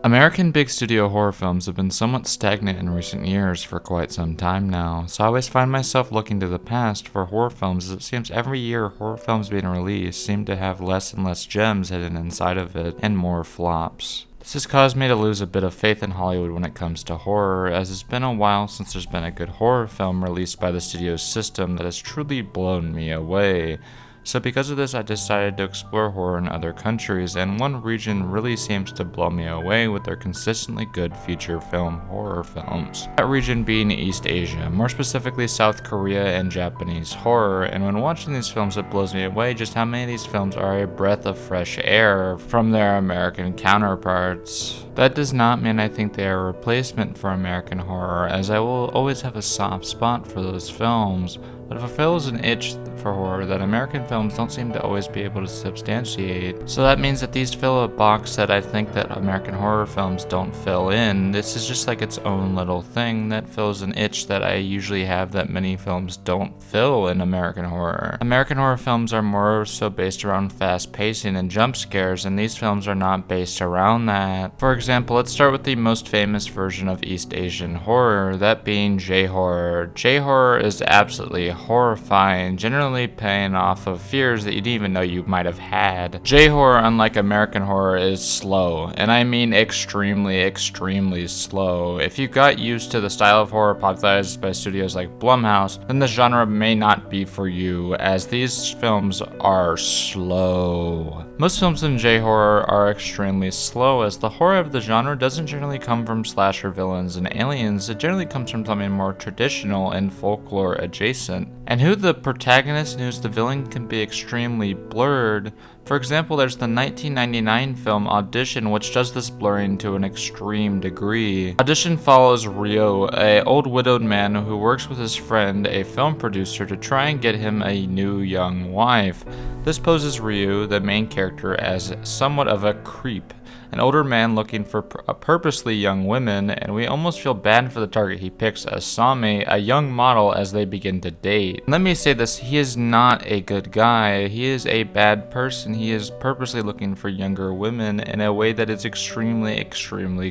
American big studio horror films have been somewhat stagnant in recent years for quite some time now, so I always find myself looking to the past for horror films, as it seems every year horror films being released seem to have less and less gems hidden inside of it, and more flops. This has caused me to lose a bit of faith in Hollywood when it comes to horror, as it's been a while since there's been a good horror film released by the studio's system that has truly blown me away. So because of this, I decided to explore horror in other countries, and one region really seems to blow me away with their consistently good feature film horror films. That region being East Asia, more specifically South Korea and Japanese horror, and when watching these films it blows me away just how many of these films are a breath of fresh air from their American counterparts. That does not mean I think they are a replacement for American horror, as I will always have a soft spot for those films, but if it fills an itch for horror that American films don't seem to always be able to substantiate. So that means that these fill a box that I think that American horror films don't fill in. This is just like its own little thing that fills an itch that I usually have that many films don't fill in American horror. American horror films are more so based around fast pacing and jump scares, and these films are not based around that. For example, let's start with the most famous version of East Asian horror, that being J-horror. J-horror is absolutely horrifying, generally paying off of fears that you didn't even know you might have had. J-horror, unlike American horror, is slow, and I mean extremely slow. If you got used to the style of horror popularized by studios like Blumhouse, then the genre may not be for you, as these films are slow. Most films in J-horror are extremely slow, as the horror of the genre doesn't generally come from slasher villains and aliens. It generally comes from something more traditional and folklore adjacent, and who the protagonist and who's the villain can be extremely blurred. For example, there's the 1999 film Audition, which does this blurring to an extreme degree. Audition follows Ryo, an old widowed man who works with his friend, a film producer, to try and get him a new young wife. This poses Ryu, the main character, as somewhat of a creep, an older man looking for purposely young women, and we almost feel bad for the target he picks, Asami, a young model, as they begin to date. Let me say this, he is not a good guy, he is a bad person. He is purposely looking for younger women in a way that is extremely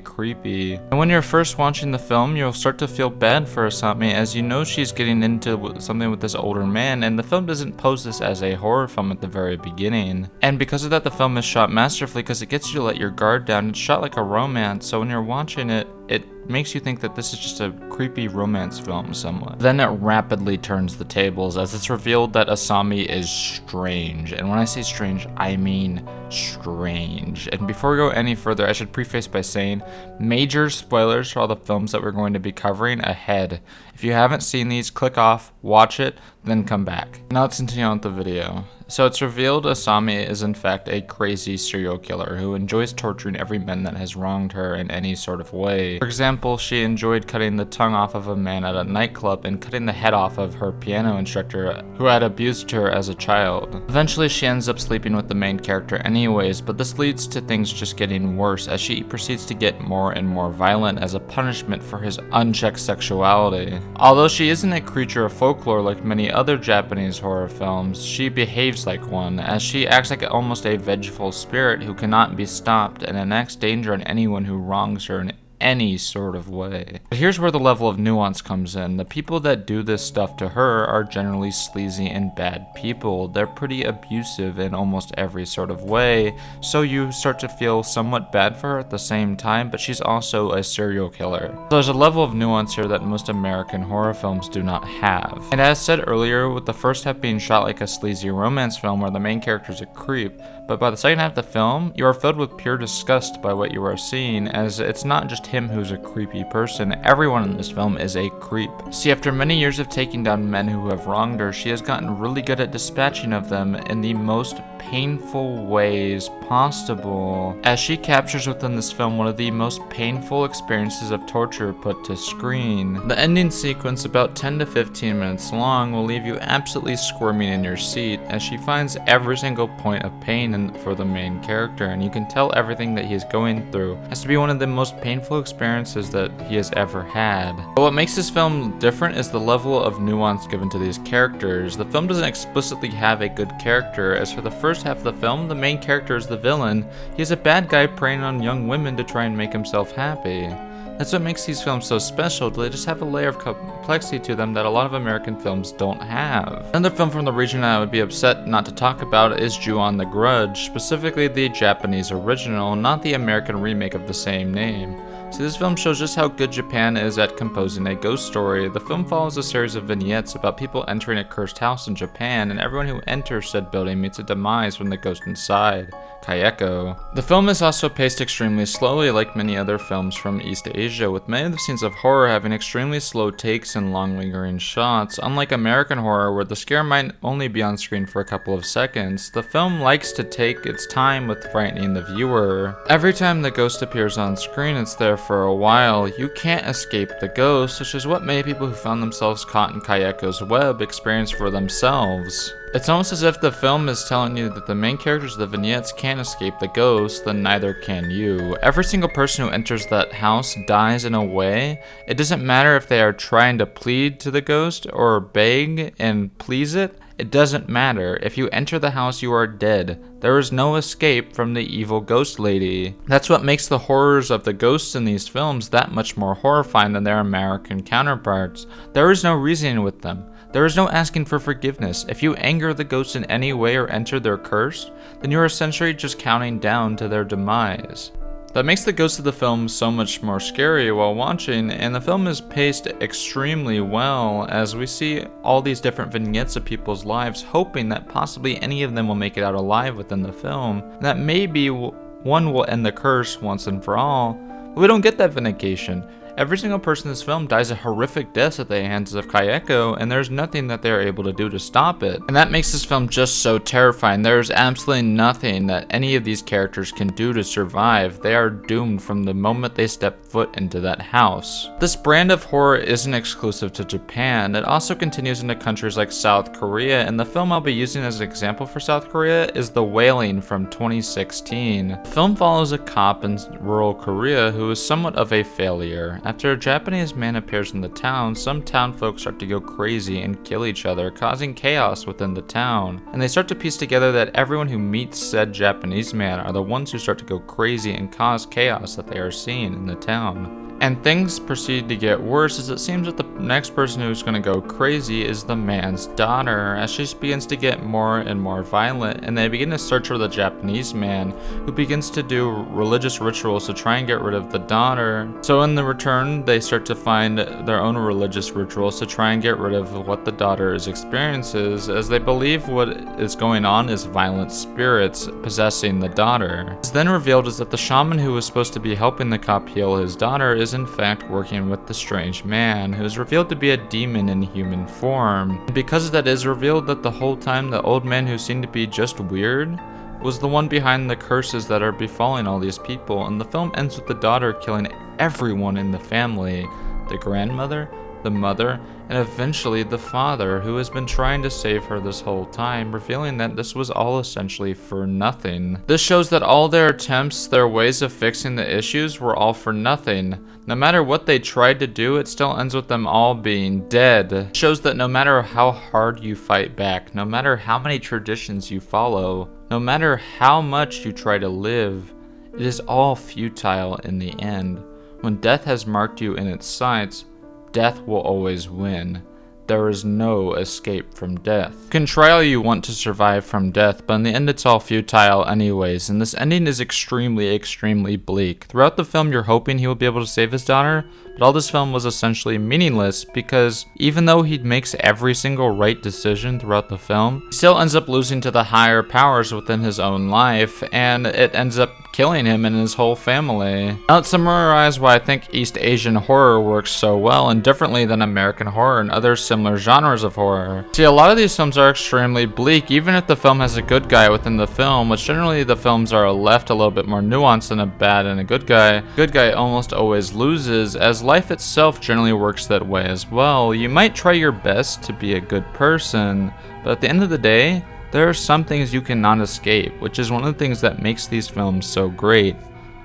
creepy. And when you're first watching the film, you'll start to feel bad for Asami, as you know she's getting into something with this older man, and the film doesn't pose this as a horror film at the very beginning. And because of that, the film is shot masterfully, because it gets you to let your guard down. It's shot like a romance, so when you're watching it, it makes you think that this is just a creepy romance film somewhat. Then it rapidly turns the tables, as it's revealed that Asami is strange. And when I say strange, I mean strange. And before we go any further, I should preface by saying major spoilers for all the films that we're going to be covering ahead. If you haven't seen these, click off, watch it, then come back. Now let's continue on with the video. So it's revealed Asami is in fact a crazy serial killer who enjoys torturing every man that has wronged her in any sort of way. For example, she enjoyed cutting the tongue off of a man at a nightclub and cutting the head off of her piano instructor who had abused her as a child. Eventually she ends up sleeping with the main character anyways, but this leads to things just getting worse as she proceeds to get more and more violent as a punishment for his unchecked sexuality. Although she isn't a creature of folklore like many other Japanese horror films, she behaves like one, as she acts like almost a vengeful spirit who cannot be stopped and enacts danger on anyone who wrongs her in any sort of way. But here's where the level of nuance comes in. The people that do this stuff to her are generally sleazy and bad people. They're pretty abusive in almost every sort of way, so you start to feel somewhat bad for her at the same time, but she's also a serial killer. So there's a level of nuance here that most American horror films do not have. And as said earlier, with the first half being shot like a sleazy romance film where the main character is a creep, but by the second half of the film, you are filled with pure disgust by what you are seeing, as it's not just him who's a creepy person, everyone in this film is a creep. See, after many years of taking down men who have wronged her, she has gotten really good at dispatching of them in the most painful ways possible, as she captures within this film one of the most painful experiences of torture put to screen. The ending sequence, about 10 to 15 minutes long, will leave you absolutely squirming in your seat, as she finds every single point of pain for the main character, and you can tell everything that he is going through has to be one of the most painful painful experiences that he has ever had. But what makes this film different is the level of nuance given to these characters. The film doesn't explicitly have a good character, as for the first half of the film, the main character is the villain. He is a bad guy preying on young women to try and make himself happy. That's what makes these films so special. They just have a layer of complexity to them that a lot of American films don't have. Another film from the region I would be upset not to talk about is Ju-on the Grudge, specifically the Japanese original, not the American remake of the same name. See, this film shows just how good Japan is at composing a ghost story. The film follows a series of vignettes about people entering a cursed house in Japan, and everyone who enters said building meets a demise from the ghost inside, Kayeko. The film is also paced extremely slowly, like many other films from East Asia, with many of the scenes of horror having extremely slow takes and long lingering shots. Unlike American horror, where the scare might only be on screen for a couple of seconds, the film likes to take its time with frightening the viewer. Every time the ghost appears on screen, it's there for a while. You can't escape the ghost, which is what many people who found themselves caught in Kayeko's web experience for themselves. It's almost as if the film is telling you that the main characters of the vignettes can't escape the ghost, then neither can you. Every single person who enters that house dies in a way. It doesn't matter if they are trying to plead to the ghost or beg and please it. It doesn't matter. If you enter the house, you are dead. There is no escape from the evil ghost lady. That's what makes the horrors of the ghosts in these films that much more horrifying than their American counterparts. There is no reasoning with them. There is no asking for forgiveness. If you anger the ghosts in any way or enter their curse, then you are essentially just counting down to their demise. That makes the ghosts of the film so much more scary while watching, and the film is paced extremely well as we see all these different vignettes of people's lives, hoping that possibly any of them will make it out alive within the film, and that maybe one will end the curse once and for all. But we don't get that vindication. Every single person in this film dies a horrific death at the hands of Kayeko, and there's nothing that they're able to do to stop it. And that makes this film just so terrifying. There's absolutely nothing that any of these characters can do to survive. They are doomed from the moment they step foot into that house. This brand of horror isn't exclusive to Japan. It also continues into countries like South Korea, and the film I'll be using as an example for South Korea is The Wailing from 2016. The film follows a cop in rural Korea who is somewhat of a failure. After a Japanese man appears in the town, some town folks start to go crazy and kill each other, causing chaos within the town. And they start to piece together that everyone who meets said Japanese man are the ones who start to go crazy and cause chaos that they are seeing in the town. And things proceed to get worse as it seems that the next person who's going to go crazy is the man's daughter, as she begins to get more and more violent, and they begin to search for the Japanese man, who begins to do religious rituals to try and get rid of the daughter. So in the return, they start to find their own religious rituals to try and get rid of what the daughter is experiences, as they believe what is going on is violent spirits possessing the daughter. It's then revealed is that the shaman who was supposed to be helping the cop heal his daughter is in fact working with the strange man, who is revealed to be a demon in human form. And because that is revealed that the whole time the old man who seemed to be just weird was the one behind the curses that are befalling all these people, and the film ends with the daughter killing everyone in the family, the grandmother, the mother, and eventually the father, who has been trying to save her this whole time, revealing that this was all essentially for nothing. This shows that all their attempts, their ways of fixing the issues, were all for nothing. No matter what they tried to do, it still ends with them all being dead. It shows that no matter how hard you fight back, no matter how many traditions you follow, no matter how much you try to live, it is all futile in the end. When death has marked you in its sights, death will always win. There is no escape from death. You can try all you want to survive from death, but in the end it's all futile anyways, and this ending is extremely bleak. Throughout the film you're hoping he will be able to save his daughter, but all this film was essentially meaningless because even though he makes every single right decision throughout the film, he still ends up losing to the higher powers within his own life, and it ends up killing him and his whole family. Now let's summarize why I think East Asian horror works so well and differently than American horror and other similar genres of horror. See, a lot of these films are extremely bleak, even if the film has a good guy within the film, which generally the films are left a little bit more nuanced than a bad and a good guy. Good guy almost always loses, as life itself generally works that way as well. You might try your best to be a good person, but at the end of the day, there are some things you cannot escape, which is one of the things that makes these films so great.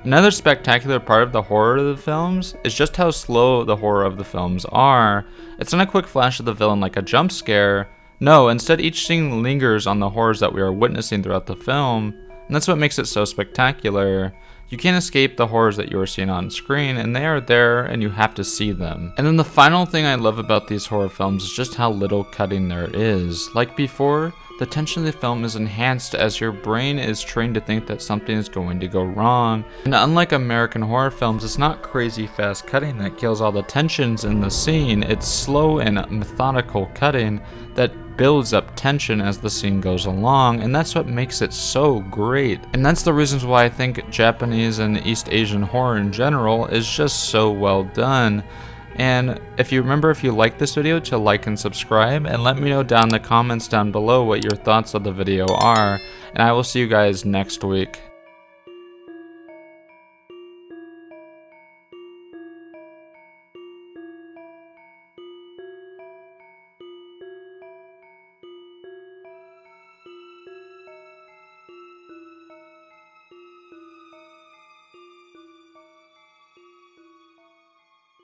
Another spectacular part of the horror of the films is just how slow the horror of the films are. It's not a quick flash of the villain like a jump scare. No, instead each scene lingers on the horrors that we are witnessing throughout the film, and that's what makes it so spectacular. You can't escape the horrors that you are seeing on screen, and they are there and you have to see them. And then the final thing I love about these horror films is just how little cutting there is. Like before, the tension of the film is enhanced as your brain is trained to think that something is going to go wrong. And unlike American horror films, it's not crazy fast cutting that kills all the tensions in the scene. It's slow and methodical cutting that builds up tension as the scene goes along, and that's what makes it so great. And that's the reasons why I think Japanese and East Asian horror in general is just so well done. And if you like this video, to like and subscribe, and let me know down in the comments down below what your thoughts of the video are, and I will see you guys next week.